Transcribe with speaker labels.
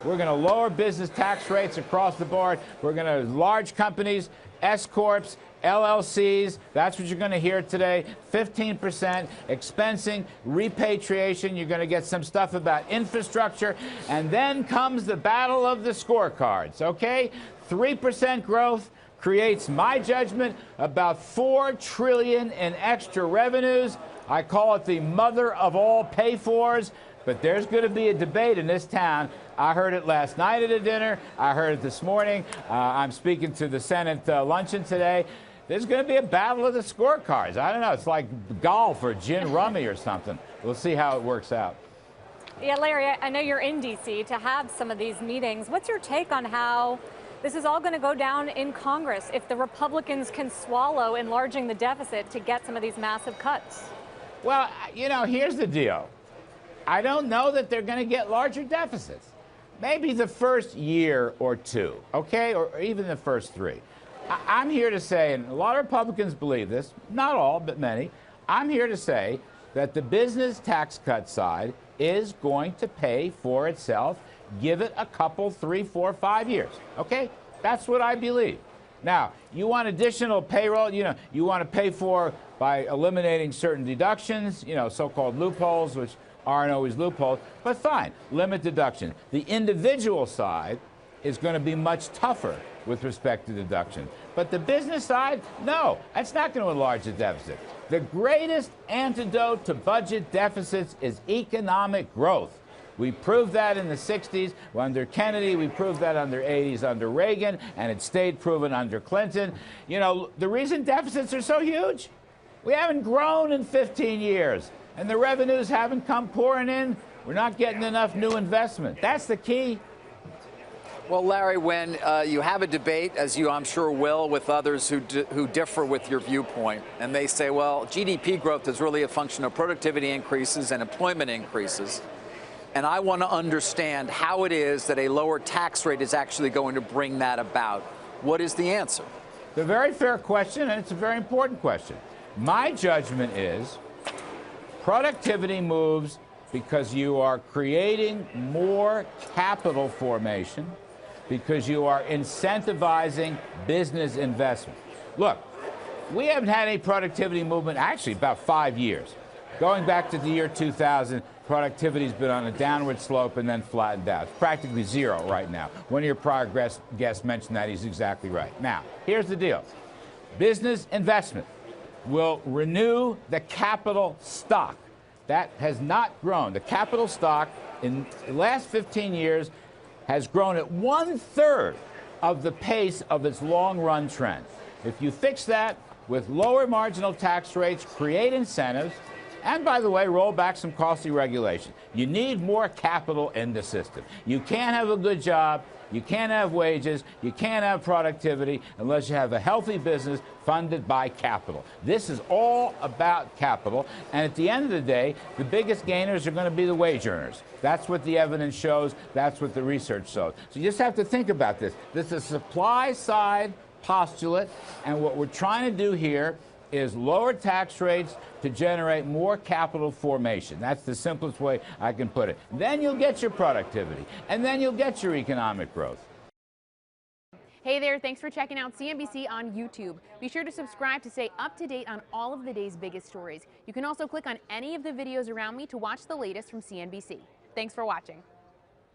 Speaker 1: We're going to lower business tax rates across the board. We're going to large companies, S-corps, LLCs. That's what you're going to hear today. 15% expensing, repatriation. You're going to get some stuff about infrastructure. And then comes the battle of the scorecards, okay? 3% growth creates, my judgment, about $4 trillion in extra revenues. I call it the mother of all pay-fors. But there's going to be a debate in this town. I heard it last night at a dinner. I heard it this morning. I'm speaking to the Senate luncheon today. There's going to be a battle of the scorecards. I don't know. It's like golf or gin rummy or something. We'll see how it works out.
Speaker 2: Yeah, Larry, I know you're in D.C. to have some of these meetings. What's your take on how this is all going to go down in Congress if the Republicans can swallow enlarging the deficit to get some of these massive cuts?
Speaker 1: Well, you know, here's the deal. I don't know that they're going to get larger deficits. Maybe the first year or two, okay, or even the first three. I'm here to say, and a lot of Republicans believe this, not all, but many, I'm here to say that the business tax cut side is going to pay for itself. Give it a couple, 3, 4, 5 years, okay? That's what I believe. Now, you want additional payroll, you know, you want to pay for by eliminating certain deductions, you know, so-called loopholes, which aren't always loopholes, but fine, limit deduction. The individual side is going to be much tougher with respect to deduction. But the business side, no, that's not going to enlarge the deficit. The greatest antidote to budget deficits is economic growth. We proved that in the 60s under Kennedy. We proved that under 80s under Reagan, and it stayed proven under Clinton. You know, the reason deficits are so huge, we haven't grown in 15 years. And the revenues haven't come pouring in. We're not getting enough new investment. That's the key.
Speaker 3: Well, Larry, when you have a debate, as you I'm sure will, with others who differ with your viewpoint, and they say, well, GDP growth is really a function of productivity increases and employment increases, and I want to understand how it is that a lower tax rate is actually going to bring that about. What is the answer?
Speaker 1: It's a very fair question, and it's a very important question. My judgment is productivity moves because you are creating more capital formation, because you are incentivizing business investment. Look, we haven't had any productivity movement, actually, about 5 years. Going back to the year 2000, productivity's been on a downward slope and then flattened out. It's practically zero right now. One of your prior guests mentioned that. He's exactly right. Now, here's the deal. Business investment will renew the capital stock. That has not grown. The capital stock in the last 15 years has grown at 1/3 of the pace of its long-run trend. If you fix that with lower marginal tax rates, create incentives, and by the way, roll back some costly regulation. You need more capital in the system. You can't have a good job, you can't have wages, you can't have productivity unless you have a healthy business funded by capital. This is all about capital, and at the end of the day, the biggest gainers are going to be the wage earners. That's what the evidence shows, that's what the research shows. So you just have to think about this. This is a supply side postulate, and what we're trying to do here is lower tax rates to generate more capital formation. That's the simplest way I can put it. Then you'll get your productivity, and then you'll get your economic growth.
Speaker 4: Hey there, thanks for checking out CNBC on YouTube. Be sure to subscribe to stay up to date on all of the day's biggest stories. You can also click on any of the videos around me to watch the latest from CNBC. Thanks for watching.